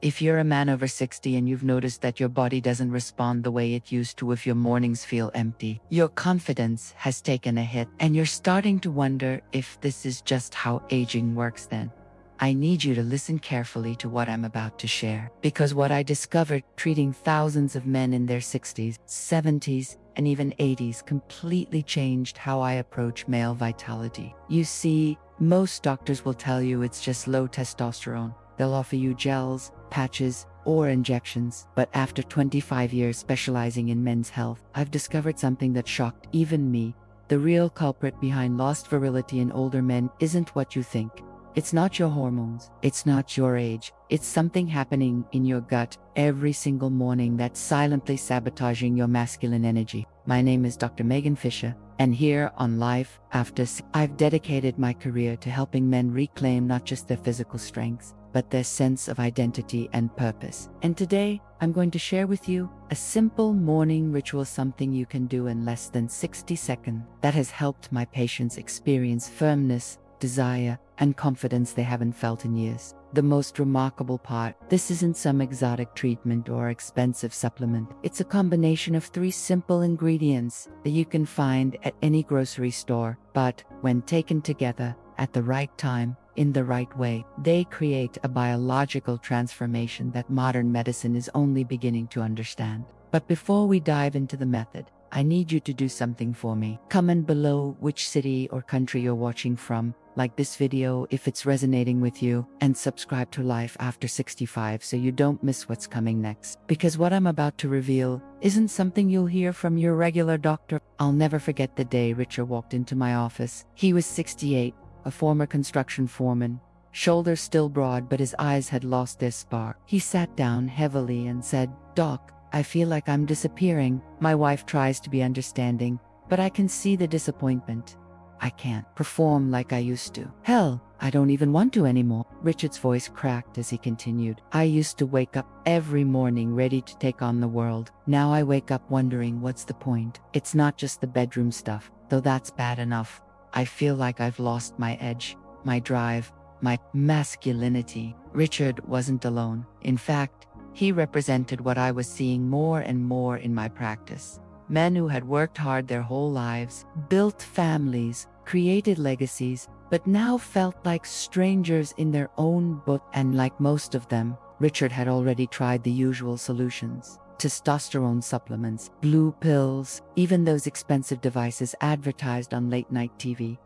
If you're a man over 60 and you've noticed that your body doesn't respond the way it used to if your mornings feel empty, your confidence has taken a hit, and you're starting to wonder if this is just how aging works, then I need you to listen carefully to what I'm about to share, because what I discovered treating thousands of men in their 60s, 70s, and even 80s completely changed how I approach male vitality. You see, most doctors will tell you it's just low testosterone. They'll offer you gels, patches, or injections. But after 25 years specializing in men's health, I've discovered something that shocked even me. The real culprit behind lost virility in older men isn't what you think. It's not your hormones. It's not your age. It's something happening in your gut every single morning that's silently sabotaging your masculine energy. My name is Dr. Megan Fischer, and here on Life After, I've dedicated my career to helping men reclaim not just their physical strengths, but their sense of identity and purpose. And today, I'm going to share with you a simple morning ritual, something you can do in less than 60 seconds that has helped my patients experience firmness, desire, and confidence they haven't felt in years. The most remarkable part, this isn't some exotic treatment or expensive supplement. It's a combination of 3 simple ingredients that you can find at any grocery store, but when taken together at the right time, in the right way, they create a biological transformation that modern medicine is only beginning to understand. But before we dive into the method, I need you to do something for me. Comment below which city or country you're watching from, like this video if it's resonating with you, and subscribe to Life After 65 so you don't miss what's coming next. Because what I'm about to reveal isn't something you'll hear from your regular doctor. I'll never forget the day Richard walked into my office. He was 68, a former construction foreman, shoulders still broad, but his eyes had lost their spark. He sat down heavily and said, "Doc, I feel like I'm disappearing." My wife tries to be understanding, but I can see the disappointment. "I can't perform like I used to. Hell, I don't even want to anymore." Richard's voice cracked as he continued. "I used to wake up every morning ready to take on the world. Now I wake up wondering what's the point. It's not just the bedroom stuff, though that's bad enough. I feel like I've lost my edge, my drive, my masculinity." Richard wasn't alone. In fact, he represented what I was seeing more and more in my practice. Men who had worked hard their whole lives, built families, created legacies, but now felt like strangers in their own book. And like most of them, Richard had already tried the usual solutions. Testosterone supplements, blue pills, even those expensive devices advertised on late-night TV.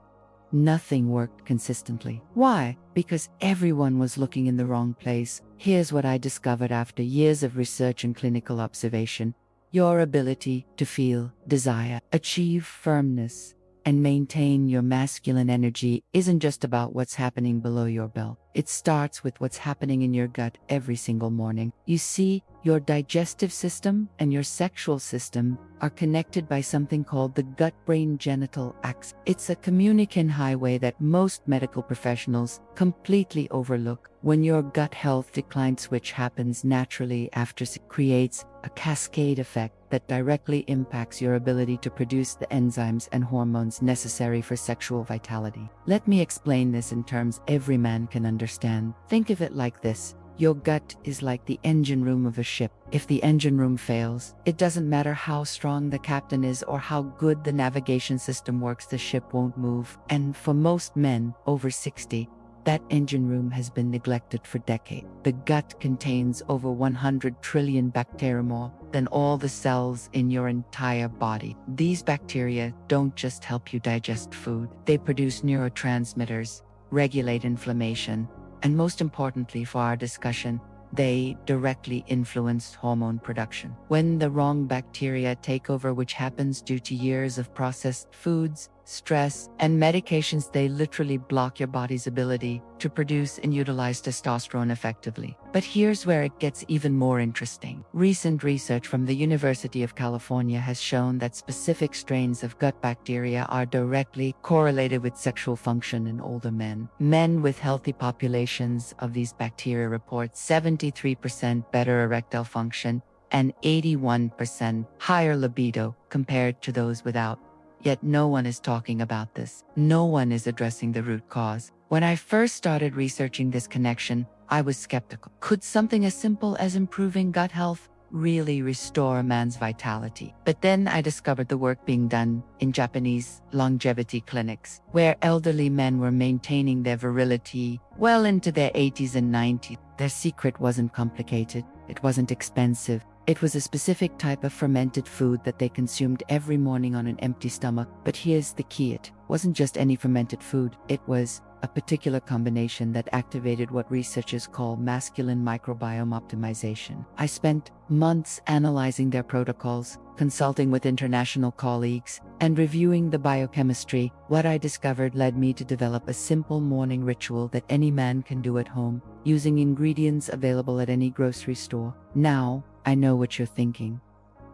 Nothing worked consistently. Why? Because everyone was looking in the wrong place. Here's what I discovered after years of research and clinical observation. Your ability to feel desire, achieve firmness, and maintain your masculine energy isn't just about what's happening below your belt. It starts with what's happening in your gut every single morning. You see, your digestive system and your sexual system are connected by something called the gut-brain-genital axis. It's a communication highway that most medical professionals completely overlook. When your gut health declines, which happens naturally after, it creates a cascade effect that directly impacts your ability to produce the enzymes and hormones necessary for sexual vitality. Let me explain this in terms every man can understand. Think of it like this. Your gut is like the engine room of a ship. If the engine room fails, it doesn't matter how strong the captain is or how good the navigation system works, the ship won't move. And for most men over 60, that engine room has been neglected for decades. The gut contains over 100 trillion bacteria, more than all the cells in your entire body. These bacteria don't just help you digest food. They produce neurotransmitters, regulate inflammation, and most importantly for our discussion, they directly influence hormone production. When the wrong bacteria take over, which happens due to years of processed foods, stress, and medications, they literally block your body's ability to produce and utilize testosterone effectively. But here's where it gets even more interesting. Recent research from the University of California has shown that specific strains of gut bacteria are directly correlated with sexual function in older men. Men with healthy populations of these bacteria report 73% better erectile function and 81% higher libido compared to those without. Yet no one is talking about this. No one is addressing the root cause. When I first started researching this connection, I was skeptical. Could something as simple as improving gut health really restore a man's vitality? But then I discovered the work being done in Japanese longevity clinics, where elderly men were maintaining their virility well into their 80s and 90s. Their secret wasn't complicated. It wasn't expensive. It was a specific type of fermented food that they consumed every morning on an empty stomach. But here's the key: it wasn't just any fermented food. It was a particular combination that activated what researchers call masculine microbiome optimization. I spent months analyzing their protocols, consulting with international colleagues, and reviewing the biochemistry. What I discovered led me to develop a simple morning ritual that any man can do at home, using ingredients available at any grocery store. Now, I know what you're thinking.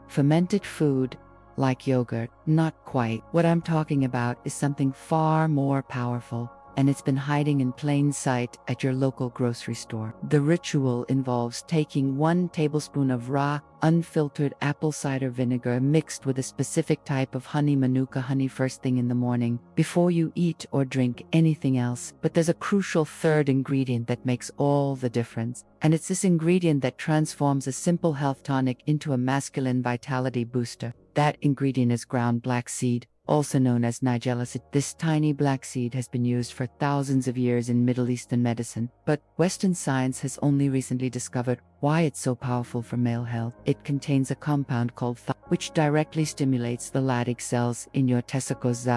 Fermented food, like yogurt? Not quite. What I'm talking about is something far more powerful, and it's been hiding in plain sight at your local grocery store. The ritual involves taking 1 tablespoon of raw, unfiltered apple cider vinegar mixed with a specific type of honey, manuka honey, first thing in the morning, before you eat or drink anything else. But there's a crucial third ingredient that makes all the difference. And it's this ingredient that transforms a simple health tonic into a masculine vitality booster. That ingredient is ground black seed, also known as nigella seed. This tiny black seed has been used for thousands of years in Middle Eastern medicine, but Western science has only recently discovered why it's so powerful for male health. It contains a compound called which directly stimulates the Leydig cells in your testicles,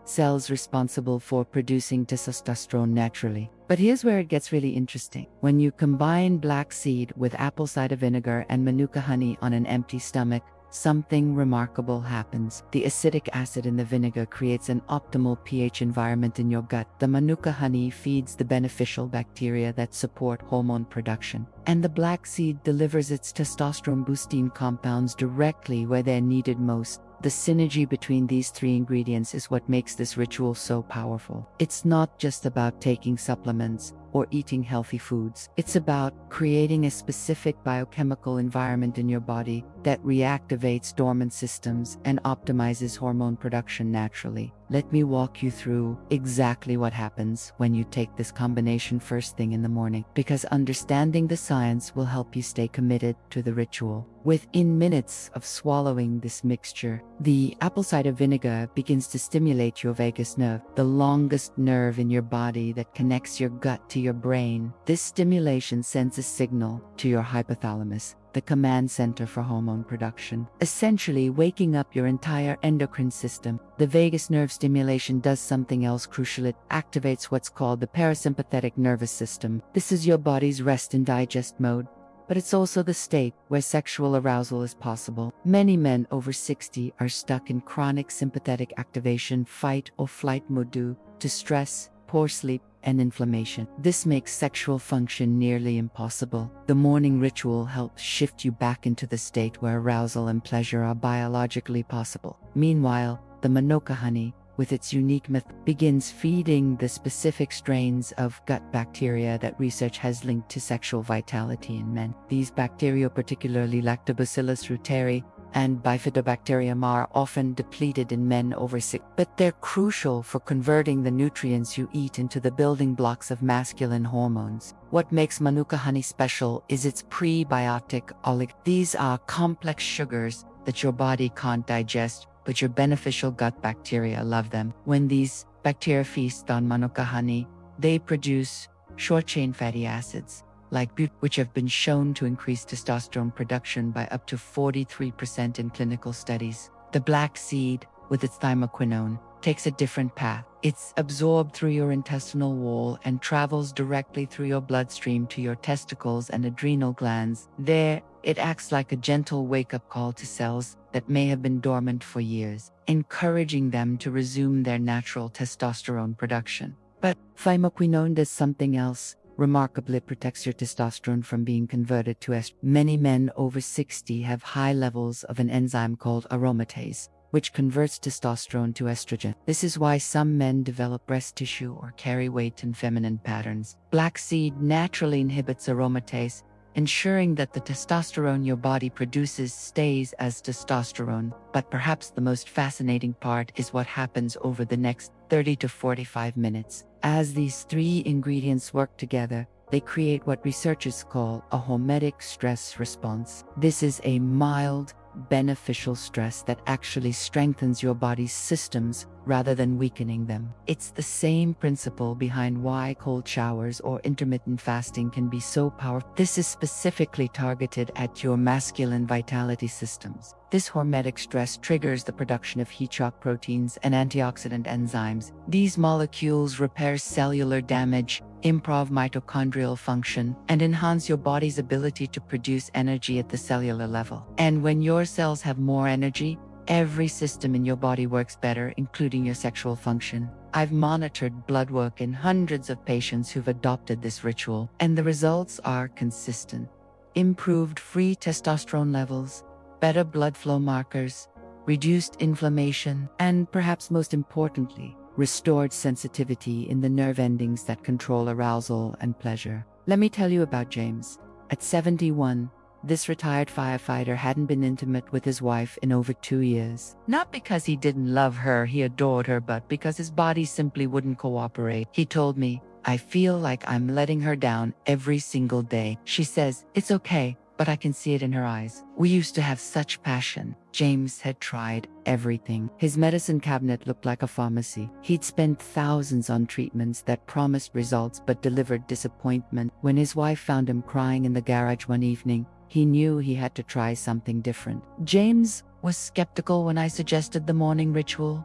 cells responsible for producing testosterone naturally. But here's where it gets really interesting. When you combine black seed with apple cider vinegar and manuka honey on an empty stomach, something remarkable happens. The acidic acid in the vinegar creates an optimal pH environment in your gut. The manuka honey feeds the beneficial bacteria that support hormone production. And the black seed delivers its testosterone-boosting compounds directly where they're needed most. The synergy between these 3 ingredients is what makes this ritual so powerful. It's not just about taking supplements or eating healthy foods. It's about creating a specific biochemical environment in your body that reactivates dormant systems and optimizes hormone production naturally. Let me walk you through exactly what happens when you take this combination first thing in the morning, because understanding the science will help you stay committed to the ritual. Within minutes of swallowing this mixture, the apple cider vinegar begins to stimulate your vagus nerve, the longest nerve in your body that connects your gut to your brain. This stimulation sends a signal to your hypothalamus, the command center for hormone production, essentially waking up your entire endocrine system. The vagus nerve stimulation does something else crucial. It activates what's called the parasympathetic nervous system. This is your body's rest and digest mode, but it's also the state where sexual arousal is possible. Many men over 60 are stuck in chronic sympathetic activation, fight or flight mode due to stress, poor sleep, and inflammation. This makes sexual function nearly impossible. The morning ritual helps shift you back into the state where arousal and pleasure are biologically possible. Meanwhile, the manuka honey, with its unique method, begins feeding the specific strains of gut bacteria that research has linked to sexual vitality in men. These bacteria, particularly Lactobacillus reuteri and Bifidobacterium, are often depleted in men over 60, but they're crucial for converting the nutrients you eat into the building blocks of masculine hormones. What makes manuka honey special is its prebiotic oligo. These are complex sugars that your body can't digest, but your beneficial gut bacteria love them. When these bacteria feast on manuka honey, they produce short-chain fatty acids, like butyrate, which have been shown to increase testosterone production by up to 43% in clinical studies. The black seed, with its thymoquinone, takes a different path. It's absorbed through your intestinal wall and travels directly through your bloodstream to your testicles and adrenal glands. There, it acts like a gentle wake-up call to cells that may have been dormant for years, encouraging them to resume their natural testosterone production. But thymoquinone does something else. Remarkably, it protects your testosterone from being converted to estrogen. Many men over 60 have high levels of an enzyme called aromatase, which converts testosterone to estrogen. This is why some men develop breast tissue or carry weight in feminine patterns. Black seed naturally inhibits aromatase, ensuring that the testosterone your body produces stays as testosterone. But perhaps the most fascinating part is what happens over the next 30 to 45 minutes. As these 3 ingredients work together, they create what researchers call a hormetic stress response. This is a mild, beneficial stress that actually strengthens your body's systems rather than weakening them. It's the same principle behind why cold showers or intermittent fasting can be so powerful. This is specifically targeted at your masculine vitality systems. This hormetic stress triggers the production of heat shock proteins and antioxidant enzymes. These molecules repair cellular damage, improve mitochondrial function, and enhance your body's ability to produce energy at the cellular level. And when your cells have more energy, every system in your body works better, including your sexual function. I've monitored blood work in hundreds of patients who've adopted this ritual, and the results are consistent. Improved free testosterone levels, better blood flow markers, reduced inflammation, and perhaps most importantly, restored sensitivity in the nerve endings that control arousal and pleasure. Let me tell you about James. At 71, this retired firefighter hadn't been intimate with his wife in over 2 years. Not because he didn't love her, he adored her, but because his body simply wouldn't cooperate. He told me, "I feel like I'm letting her down every single day. She says, it's okay, but I can see it in her eyes." We used to have such passion. James had tried everything. His medicine cabinet looked like a pharmacy. He'd spent thousands on treatments that promised results but delivered disappointment. When his wife found him crying in the garage one evening, he knew he had to try something different. James was skeptical when I suggested the morning ritual.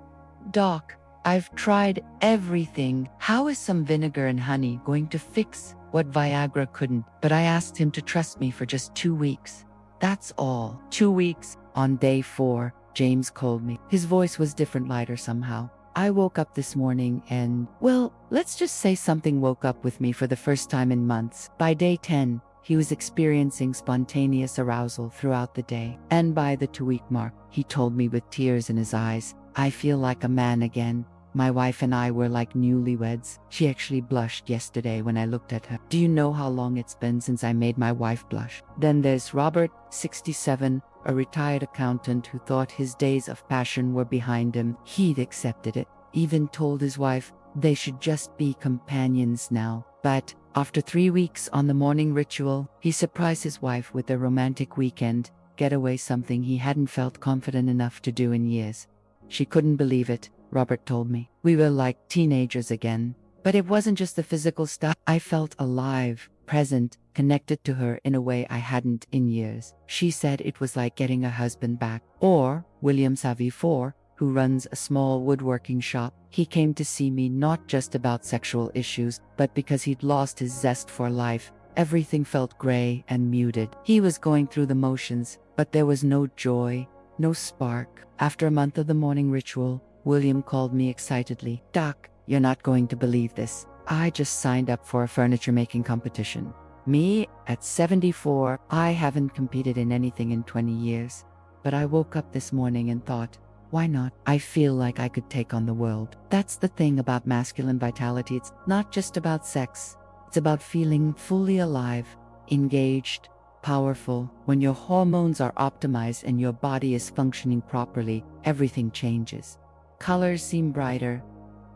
"Doc, I've tried everything. How is some vinegar and honey going to fix what Viagra couldn't?" But I asked him to trust me for just 2 weeks. That's all. 2 weeks. On day 4, James called me. His voice was different, lighter somehow. "I woke up this morning and, well, let's just say something woke up with me for the first time in months." By day 10, he was experiencing spontaneous arousal throughout the day. And by the 2-week mark, he told me with tears in his eyes, "I feel like a man again. My wife and I were like newlyweds." She actually blushed yesterday when I looked at her. Do you know how long it's been since I made my wife blush? Then there's Robert, 67, a retired accountant who thought his days of passion were behind him. He'd accepted it, even told his wife they should just be companions now. But after 3 weeks on the morning ritual, he surprised his wife with a romantic weekend getaway, something he hadn't felt confident enough to do in years. She couldn't believe it, Robert told me. We were like teenagers again. But it wasn't just the physical stuff. I felt alive, present, connected to her in a way I hadn't in years. She said it was like getting a husband back. Or William Savifor, who runs a small woodworking shop, he came to see me not just about sexual issues, but because he'd lost his zest for life. Everything felt gray and muted. He was going through the motions, but there was no joy, no spark. After a month of the morning ritual, William called me excitedly. "Doc, you're not going to believe this. I just signed up for a furniture making competition." Me, at 74, I haven't competed in anything in 20 years. But I woke up this morning and thought, why not? I feel like I could take on the world. That's the thing about masculine vitality. It's not just about sex. It's about feeling fully alive, engaged, powerful. When your hormones are optimized and your body is functioning properly, everything changes. Colors seem brighter.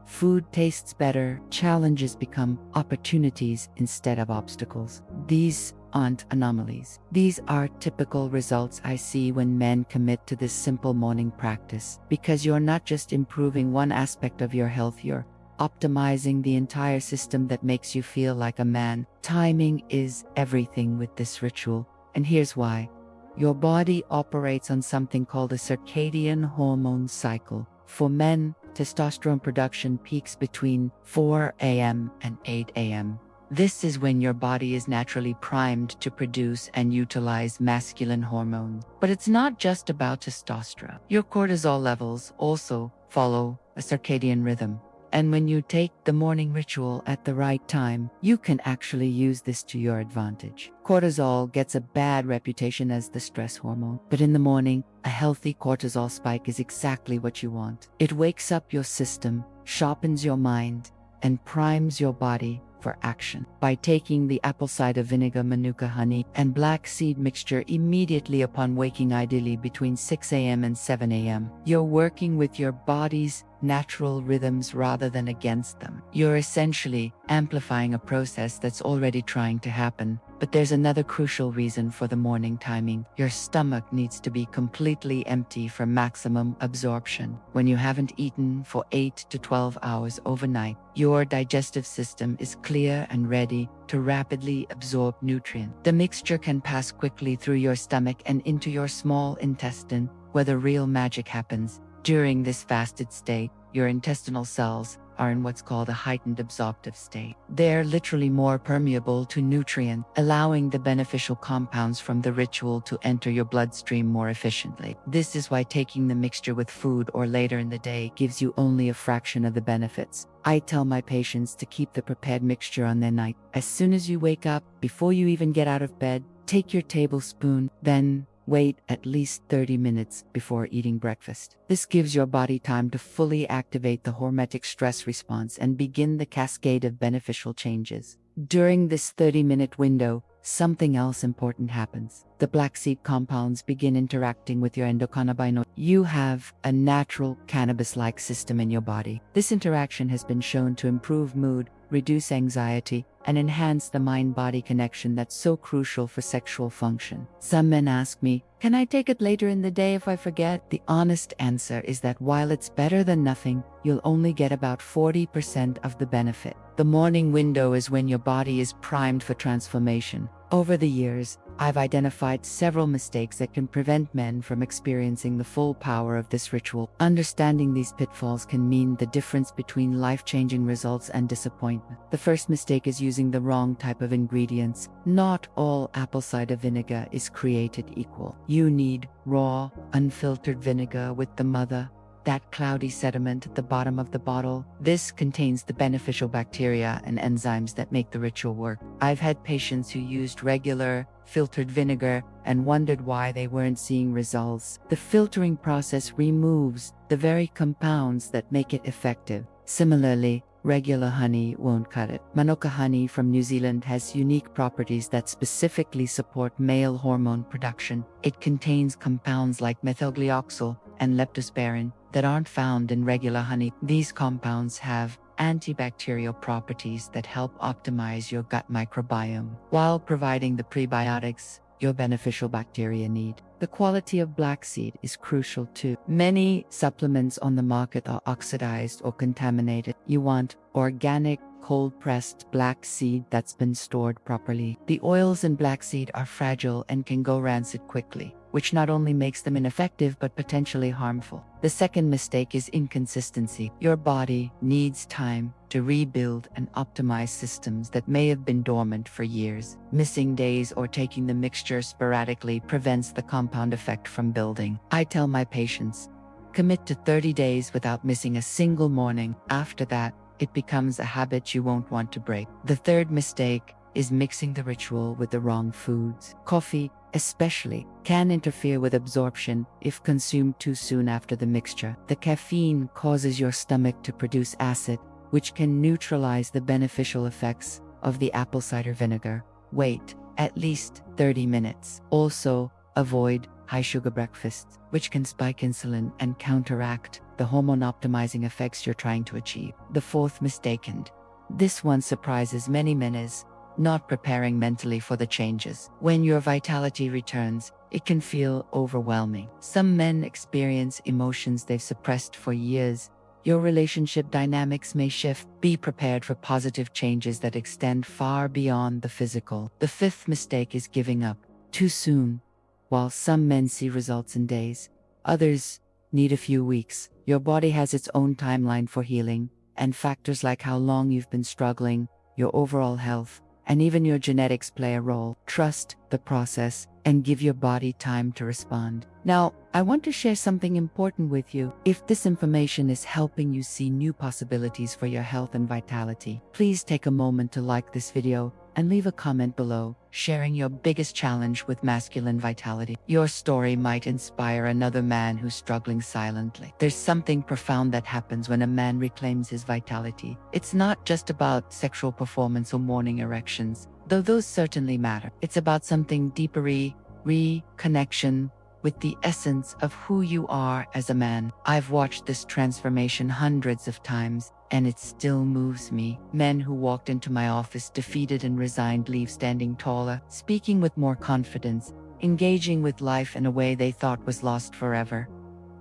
Food tastes better. Challenges become opportunities instead of obstacles. These aren't anomalies. These are typical results I see when men commit to this simple morning practice. Because you're not just improving one aspect of your health, you're optimizing the entire system that makes you feel like a man. Timing is everything with this ritual. And here's why. Your body operates on something called a circadian hormone cycle. For men, testosterone production peaks between 4 a.m. and 8 a.m. This is when your body is naturally primed to produce and utilize masculine hormones. But it's not just about testosterone. Your cortisol levels also follow a circadian rhythm. And when you take the morning ritual at the right time, you can actually use this to your advantage. Cortisol gets a bad reputation as the stress hormone, but in the morning, a healthy cortisol spike is exactly what you want. It wakes up your system, sharpens your mind, and primes your body for action. By taking the apple cider vinegar, manuka honey, and black seed mixture immediately upon waking, ideally between 6 a.m. and 7 a.m., you're working with your body's natural rhythms rather than against them. You're essentially amplifying a process that's already trying to happen. But there's another crucial reason for the morning timing. Your stomach needs to be completely empty for maximum absorption. When you haven't eaten for 8 to 12 hours overnight, your digestive system is clear and ready to rapidly absorb nutrients. The mixture can pass quickly through your stomach and into your small intestine, where the real magic happens. During this fasted state, your intestinal cells are in what's called a heightened absorptive state. They're literally more permeable to nutrients, allowing the beneficial compounds from the ritual to enter your bloodstream more efficiently. This is why taking the mixture with food or later in the day gives you only a fraction of the benefits. I tell my patients to keep the prepared mixture on their night. As soon as you wake up, before you even get out of bed, take your tablespoon, then wait at least 30 minutes before eating breakfast. This gives your body time to fully activate the hormetic stress response and begin the cascade of beneficial changes. During this 30-minute window, something else important happens. The black seed compounds begin interacting with your endocannabinoid. You have a natural cannabis-like system in your body. This interaction has been shown to improve mood, reduce anxiety, and enhance the mind-body connection that's so crucial for sexual function. Some men ask me, can I take it later in the day if I forget? The honest answer is that while it's better than nothing, you'll only get about 40% of the benefit. The morning window is when your body is primed for transformation. Over the years, I've identified several mistakes that can prevent men from experiencing the full power of this ritual. Understanding these pitfalls can mean the difference between life-changing results and disappointment. The first mistake is using the wrong type of ingredients. Not all apple cider vinegar is created equal. You need raw, unfiltered vinegar with the mother, that cloudy sediment at the bottom of the bottle. This contains the beneficial bacteria and enzymes that make the ritual work. I've had patients who used regular, filtered vinegar and wondered why they weren't seeing results. The filtering process removes the very compounds that make it effective. Similarly, regular honey won't cut it. Manuka honey from New Zealand has unique properties that specifically support male hormone production. It contains compounds like methylglyoxal and leptospirin that aren't found in regular honey. These compounds have antibacterial properties that help optimize your gut microbiome while providing the prebiotics your beneficial bacteria need. The quality of black seed is crucial too. Many supplements on the market are oxidized or contaminated. You want organic, cold-pressed black seed that's been stored properly. The oils in black seed are fragile and can go rancid quickly, which not only makes them ineffective but potentially harmful. The second mistake is inconsistency. Your body needs time to rebuild and optimize systems that may have been dormant for years. Missing days or taking the mixture sporadically prevents the compound effect from building. I tell my patients, commit to 30 days without missing a single morning. After that, it becomes a habit you won't want to break. The third mistake is mixing the ritual with the wrong foods. Coffee, especially, can interfere with absorption if consumed too soon after the mixture. The caffeine causes your stomach to produce acid, which can neutralize the beneficial effects of the apple cider vinegar. Wait at least 30 minutes. Also, avoid high-sugar breakfasts, which can spike insulin and counteract the hormone-optimizing effects you're trying to achieve. The fourth mistake, and this one surprises many men, is not preparing mentally for the changes. When your vitality returns, it can feel overwhelming. Some men experience emotions they've suppressed for years. Your relationship dynamics may shift. Be prepared for positive changes that extend far beyond the physical. The fifth mistake is giving up too soon. While some men see results in days, others need a few weeks. Your body has its own timeline for healing, and factors like how long you've been struggling, your overall health, and even your genetics play a role. Trust the process and give your body time to respond. Now, I want to share something important with you. If this information is helping you see new possibilities for your health and vitality, please take a moment to like this video and leave a comment below, sharing your biggest challenge with masculine vitality. Your story might inspire another man who's struggling silently. There's something profound that happens when a man reclaims his vitality. It's not just about sexual performance or morning erections, though those certainly matter. It's about something deeper, reconnection with the essence of who you are as a man. I've watched this transformation hundreds of times, and it still moves me. Men who walked into my office defeated and resigned leave standing taller, speaking with more confidence, engaging with life in a way they thought was lost forever.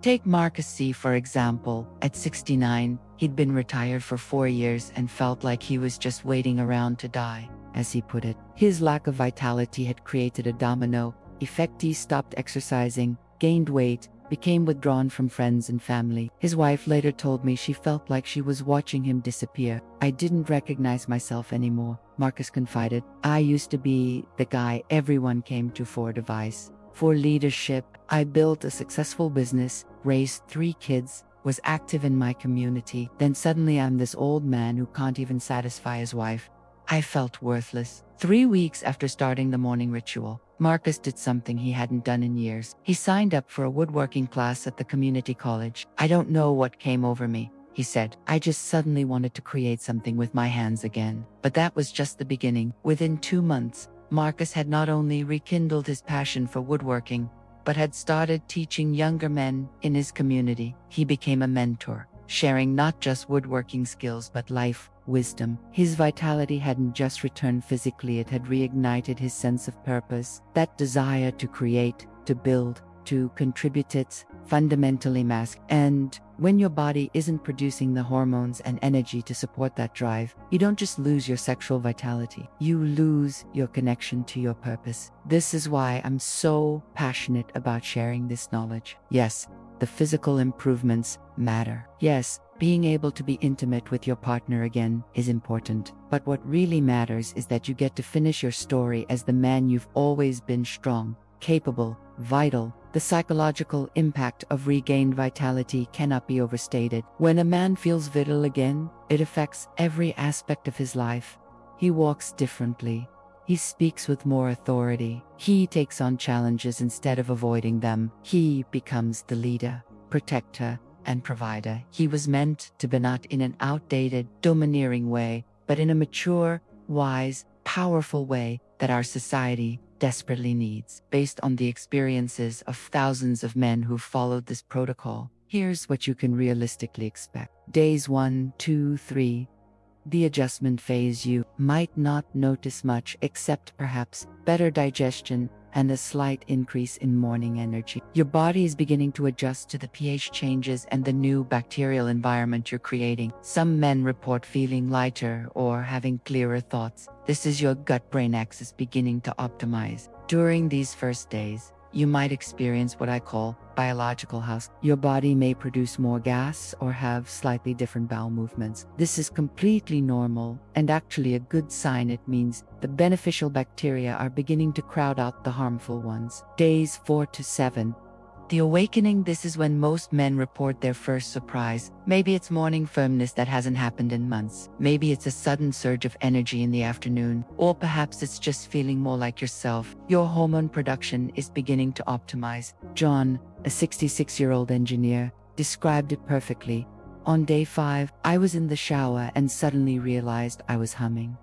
Take Marcus C., for example. At 69, he'd been retired for 4 years and felt like he was just waiting around to die, as he put it. His lack of vitality had created a domino effect. He stopped exercising, gained weight, became withdrawn from friends and family. His wife later told me she felt like she was watching him disappear. "I didn't recognize myself anymore," Marcus confided. "I used to be the guy everyone came to for advice, for leadership. I built a successful business, raised 3 kids, was active in my community. Then suddenly I'm this old man who can't even satisfy his wife. I felt worthless." 3 weeks after starting the morning ritual, Marcus did something he hadn't done in years. He signed up for a woodworking class at the community college. "I don't know what came over me," he said. "I just suddenly wanted to create something with my hands again." But that was just the beginning. Within 2 months, Marcus had not only rekindled his passion for woodworking, but had started teaching younger men in his community. He became a mentor, sharing not just woodworking skills but life wisdom. His vitality hadn't just returned physically, it had reignited his sense of purpose. That desire to create, to build, to contribute. It's fundamentally masculine. And when your body isn't producing the hormones and energy to support that drive, you don't just lose your sexual vitality, you lose your connection to your purpose. This is why I'm so passionate about sharing this knowledge. Yes, the physical improvements matter. Yes, being able to be intimate with your partner again is important. But what really matters is that you get to finish your story as the man you've always been: strong, capable, vital. The psychological impact of regained vitality cannot be overstated. When a man feels vital again, it affects every aspect of his life. He walks differently. He speaks with more authority. He takes on challenges instead of avoiding them. He becomes the leader, protector, and provider he was meant to be, not in an outdated, domineering way, but in a mature, wise, powerful way that our society desperately needs. Based on the experiences of thousands of men who followed this protocol, here's what you can realistically expect. Days 1, 2, 3. The adjustment phase. You might not notice much except perhaps better digestion and a slight increase in morning energy. Your body is beginning to adjust to the pH changes and the new bacterial environment you're creating. Some men report feeling lighter or having clearer thoughts. This is your gut-brain axis beginning to optimize. During these first days, you might experience what I call biological house. Your body may produce more gas or have slightly different bowel movements. This is completely normal and actually a good sign. It means the beneficial bacteria are beginning to crowd out the harmful ones. Days 4 to 7. The awakening. This is when most men report their first surprise. Maybe it's morning firmness that hasn't happened in months. Maybe it's a sudden surge of energy in the afternoon. Or perhaps it's just feeling more like yourself. Your hormone production is beginning to optimize. John, a 66-year-old engineer, described it perfectly. On day 5, I was in the shower and suddenly realized I was humming.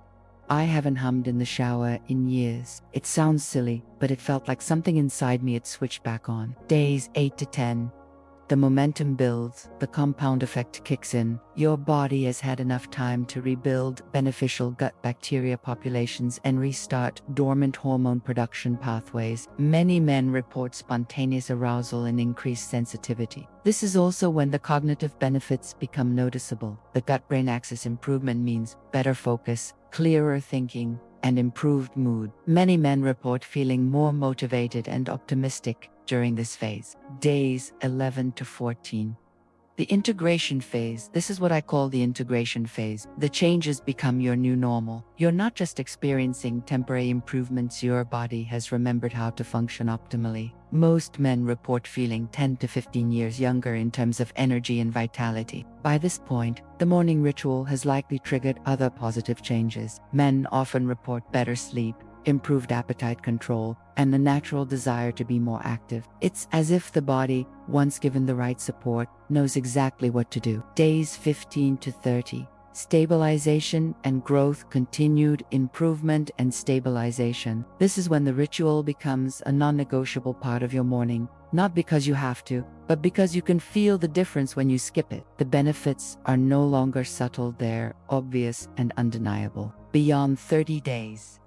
I haven't hummed in the shower in years. It sounds silly, but it felt like something inside me had switched back on. Days 8 to 10. The momentum builds, the compound effect kicks in. Your body has had enough time to rebuild beneficial gut bacteria populations and restart dormant hormone production pathways. Many men report spontaneous arousal and increased sensitivity. This is also when the cognitive benefits become noticeable. The gut-brain axis improvement means better focus, clearer thinking, and improved mood. Many men report feeling more motivated and optimistic during this phase. Days 11 to 14. The integration phase, this is what I call the integration phase. The changes become your new normal. You're not just experiencing temporary improvements, your body has remembered how to function optimally. Most men report feeling 10 to 15 years younger in terms of energy and vitality. By this point, the morning ritual has likely triggered other positive changes. Men often report better sleep, improved appetite control, and the natural desire to be more active. It's as if the body, once given the right support, knows exactly what to do. Days 15 to 30. Stabilization and growth, continued improvement and stabilization. This is when the ritual becomes a non-negotiable part of your morning, not because you have to, but because you can feel the difference when you skip it. The benefits are no longer subtle, they're obvious and undeniable. Beyond 30 days.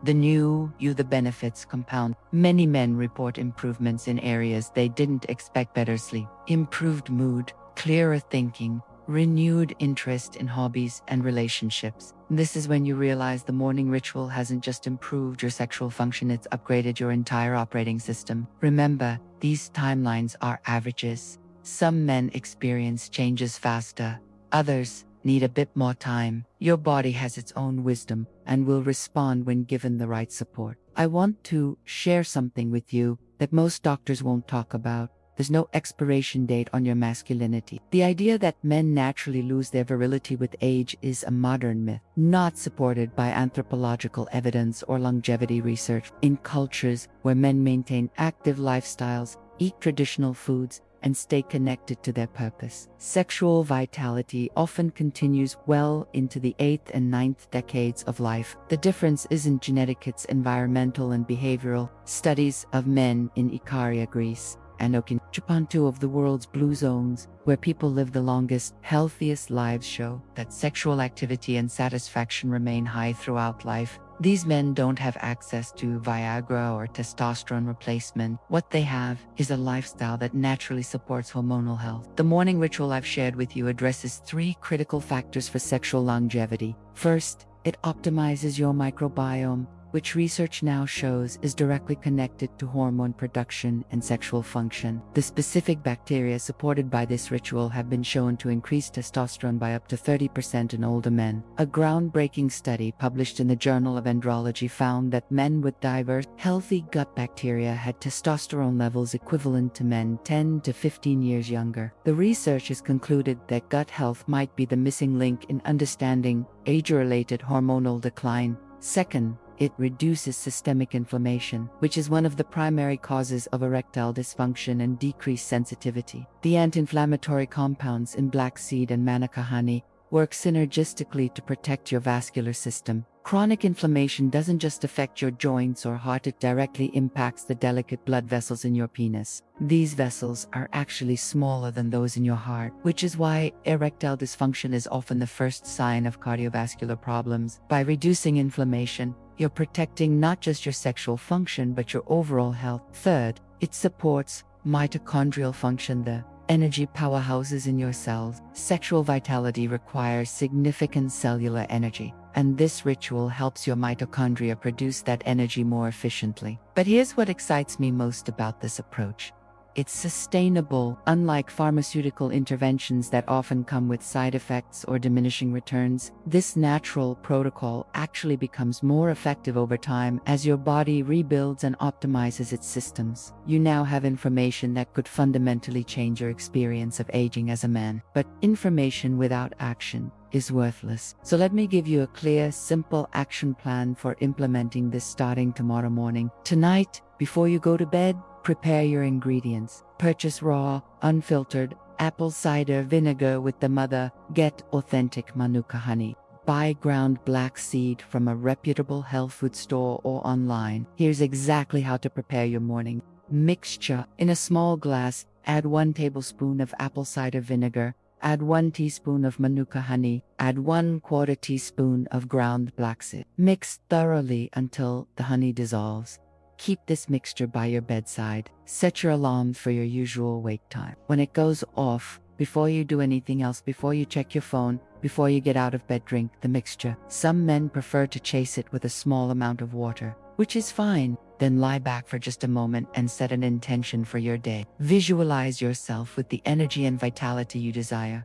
The benefits compound. Many men report improvements in areas they didn't expect: better sleep, improved mood, clearer thinking, renewed interest in hobbies and relationships. This is when you realize the morning ritual hasn't just improved your sexual function, it's upgraded your entire operating system. Remember, these timelines are averages. Some men experience changes faster, others need a bit more time. Your body has its own wisdom and will respond when given the right support. I want to share something with you that most doctors won't talk about. There's no expiration date on your masculinity. The idea that men naturally lose their virility with age is a modern myth, not supported by anthropological evidence or longevity research. In cultures where men maintain active lifestyles, eat traditional foods, and stay connected to their purpose, sexual vitality often continues well into the 8th and 9th decades of life. The difference isn't genetic, it's environmental and behavioral. Studies of men in Ikaria, Greece, and Japan, two of the world's blue zones, where people live the longest, healthiest lives, show that sexual activity and satisfaction remain high throughout life. These men don't have access to Viagra or testosterone replacement. What they have is a lifestyle that naturally supports hormonal health. The morning ritual I've shared with you addresses 3 critical factors for sexual longevity. First, it optimizes your microbiome, which research now shows is directly connected to hormone production and sexual function. The specific bacteria supported by this ritual have been shown to increase testosterone by up to 30% in older men. A groundbreaking study published in the Journal of Andrology found that men with diverse, healthy gut bacteria had testosterone levels equivalent to men 10 to 15 years younger. The researchers concluded that gut health might be the missing link in understanding age-related hormonal decline. Second, it reduces systemic inflammation, which is one of the primary causes of erectile dysfunction and decreased sensitivity. The anti-inflammatory compounds in black seed and manuka honey work synergistically to protect your vascular system. Chronic inflammation doesn't just affect your joints or heart, it directly impacts the delicate blood vessels in your penis. These vessels are actually smaller than those in your heart, which is why erectile dysfunction is often the first sign of cardiovascular problems. By reducing inflammation, you're protecting not just your sexual function, but your overall health. Third, it supports mitochondrial function, the energy powerhouses in your cells. Sexual vitality requires significant cellular energy, and this ritual helps your mitochondria produce that energy more efficiently. But here's what excites me most about this approach. It's sustainable. Unlike pharmaceutical interventions that often come with side effects or diminishing returns, this natural protocol actually becomes more effective over time as your body rebuilds and optimizes its systems. You now have information that could fundamentally change your experience of aging as a man. But information without action is worthless. So let me give you a clear, simple action plan for implementing this starting tomorrow morning. Tonight, before you go to bed, prepare your ingredients. Purchase raw, unfiltered apple cider vinegar with the mother. Get authentic manuka honey. Buy ground black seed from a reputable health food store or online. Here's exactly how to prepare your morning mixture. In a small glass, add 1 tablespoon of apple cider vinegar. Add 1 teaspoon of manuka honey. Add 1/4 teaspoon of ground black seed. Mix thoroughly until the honey dissolves. Keep this mixture by your bedside. Set your alarm for your usual wake time. When it goes off, before you do anything else, before you check your phone, before you get out of bed, drink the mixture. Some men prefer to chase it with a small amount of water, which is fine. Then lie back for just a moment and set an intention for your day. Visualize yourself with the energy and vitality you desire.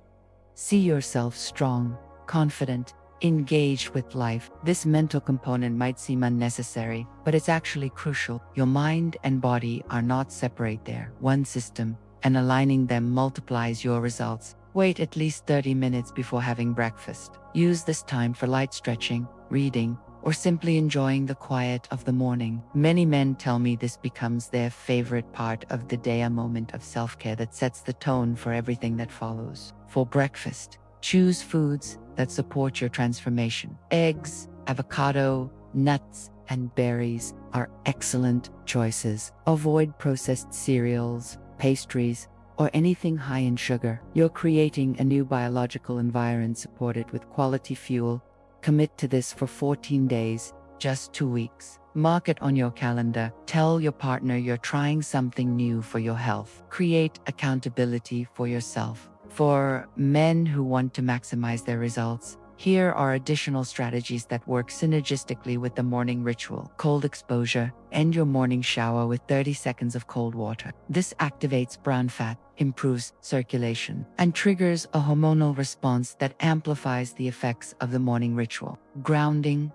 See yourself strong, confident, engaged with life. This mental component might seem unnecessary, but it's actually crucial. Your mind and body are not separate, they're one system, and aligning them multiplies your results. Wait at least 30 minutes before having breakfast. Use this time for light stretching, reading, or simply enjoying the quiet of the morning. Many men tell me this becomes their favorite part of the day, a moment of self-care that sets the tone for everything that follows. For breakfast, choose foods that support your transformation. Eggs, avocado, nuts, and berries are excellent choices. Avoid processed cereals, pastries, or anything high in sugar. You're creating a new biological environment supported with quality fuel. Commit to this for 14 days, just 2 weeks. Mark it on your calendar. Tell your partner you're trying something new for your health. Create accountability for yourself. For men who want to maximize their results, here are additional strategies that work synergistically with the morning ritual. Cold exposure. End your morning shower with 30 seconds of cold water. This activates brown fat, improves circulation, and triggers a hormonal response that amplifies the effects of the morning ritual. Grounding.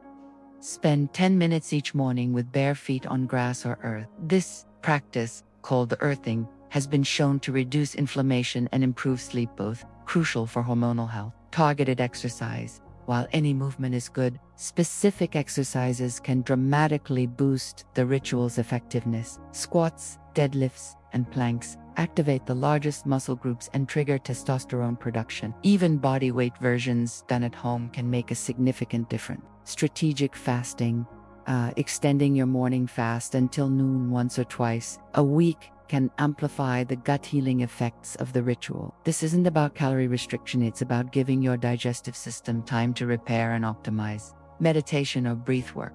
Spend 10 minutes each morning with bare feet on grass or earth. This practice, called earthing, has been shown to reduce inflammation and improve sleep, both crucial for hormonal health. Targeted exercise. While any movement is good, specific exercises can dramatically boost the ritual's effectiveness. Squats, deadlifts, and planks activate the largest muscle groups and trigger testosterone production. Even body weight versions done at home can make a significant difference. Strategic fasting. Extending your morning fast until noon once or twice a week can amplify the gut healing effects of the ritual. This isn't about calorie restriction, it's about giving your digestive system time to repair and optimize. Meditation or breath work.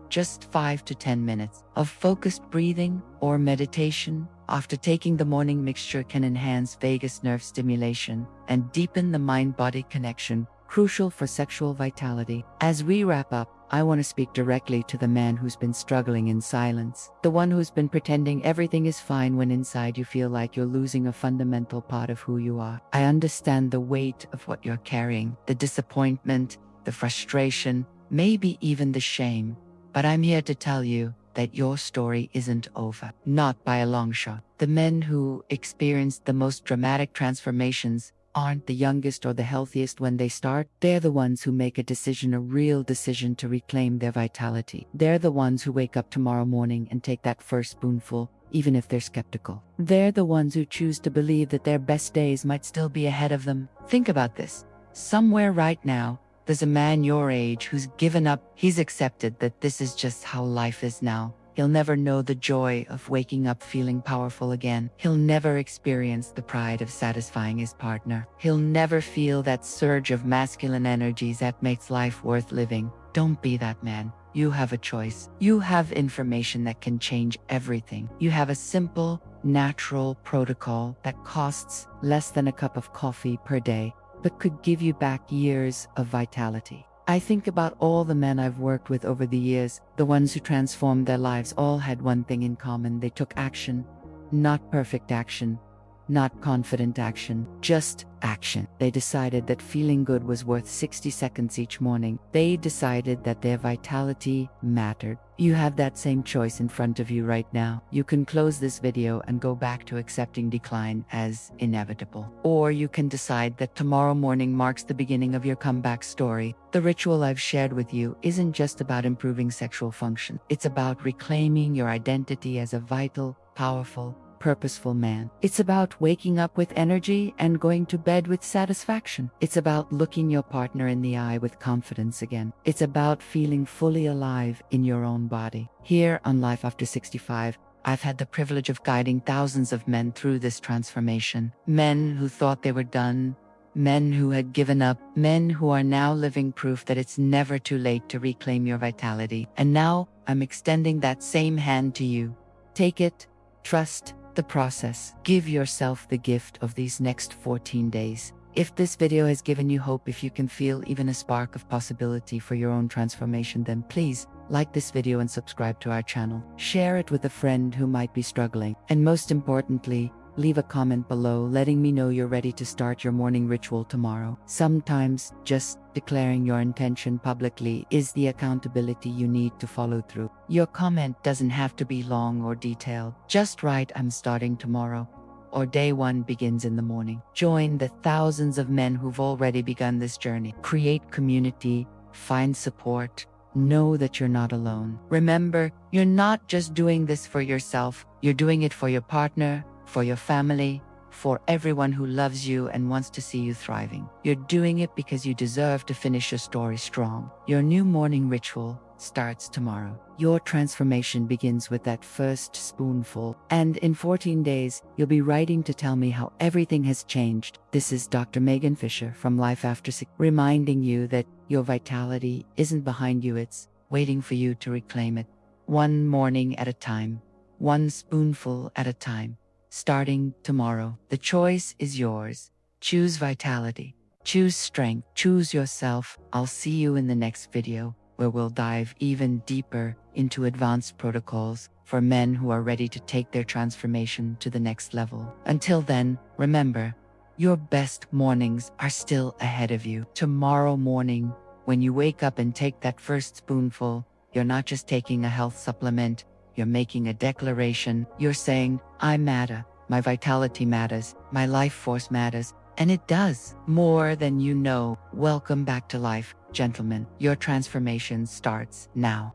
Just 5 to 10 minutes of focused breathing or meditation after taking the morning mixture can enhance vagus nerve stimulation and deepen the mind-body connection, crucial for sexual vitality. As we wrap up, I want to speak directly to the man who's been struggling in silence, the one who's been pretending everything is fine when inside you feel like you're losing a fundamental part of who you are. I understand the weight of what you're carrying, the disappointment, the frustration, maybe even the shame, but I'm here to tell you that your story isn't over, not by a long shot. The men who experienced the most dramatic transformations aren't the youngest or the healthiest when they start. They're the ones who make a real decision to reclaim their vitality. They're the ones who wake up tomorrow morning and take that first spoonful, even if they're skeptical. They're the ones who choose to believe that their best days might still be ahead of them. Think about this. Somewhere right now, there's a man your age who's given up. He's accepted that this is just how life is now. He'll never know the joy of waking up feeling powerful again. He'll never experience the pride of satisfying his partner. He'll never feel that surge of masculine energies that makes life worth living. Don't be that man. You have a choice. You have information that can change everything. You have a simple, natural protocol that costs less than a cup of coffee per day, but could give you back years of vitality. I think about all the men I've worked with over the years. The ones who transformed their lives all had one thing in common. They took action. Not perfect action, not confident action, just action. They decided that feeling good was worth 60 seconds each morning. They decided that their vitality mattered. You have that same choice in front of you right now. You can close this video and go back to accepting decline as inevitable. Or you can decide that tomorrow morning marks the beginning of your comeback story. The ritual I've shared with you isn't just about improving sexual function. It's about reclaiming your identity as a vital, powerful, purposeful man. It's about waking up with energy and going to bed with satisfaction. It's about looking your partner in the eye with confidence again. It's about feeling fully alive in your own body. Here on Life After 65, I've had the privilege of guiding thousands of men through this transformation. Men who thought they were done, men who had given up, men who are now living proof that it's never too late to reclaim your vitality. And now I'm extending that same hand to you. Take it, trust the process. Give yourself the gift of these next 14 days. If this video has given you hope, if you can feel even a spark of possibility for your own transformation, then please Like this video and subscribe to our channel. Share it with a friend who might be struggling. And most importantly, leave a comment below letting me know you're ready to start your morning ritual tomorrow. Sometimes just declaring your intention publicly is the accountability you need to follow through. Your comment doesn't have to be long or detailed. Just write, "I'm starting tomorrow," or "Day 1 begins in the morning." Join the thousands of men who've already begun this journey. Create community, find support, know that you're not alone. Remember, you're not just doing this for yourself, you're doing it for your partner, for your family, for everyone who loves you and wants to see you thriving. You're doing it because you deserve to finish your story strong. Your new morning ritual starts tomorrow. Your transformation begins with that first spoonful. And in 14 days, you'll be writing to tell me how everything has changed. This is Dr. Megan Fisher from Life After 6, reminding you that your vitality isn't behind you, it's waiting for you to reclaim it. One morning at a time, one spoonful at a time. Starting tomorrow, the choice is yours. Choose vitality, choose strength, choose yourself. I'll see you in the next video, where we'll dive even deeper into advanced protocols for men who are ready to take their transformation to the next level. Until then, remember, your best mornings are still ahead of you. Tomorrow morning, when you wake up and take that first spoonful, you're not just taking a health supplement, you're making a declaration. You're saying, "I matter, my vitality matters, my life force matters," and it does, more than you know. Welcome back to life, gentlemen. Your transformation starts now.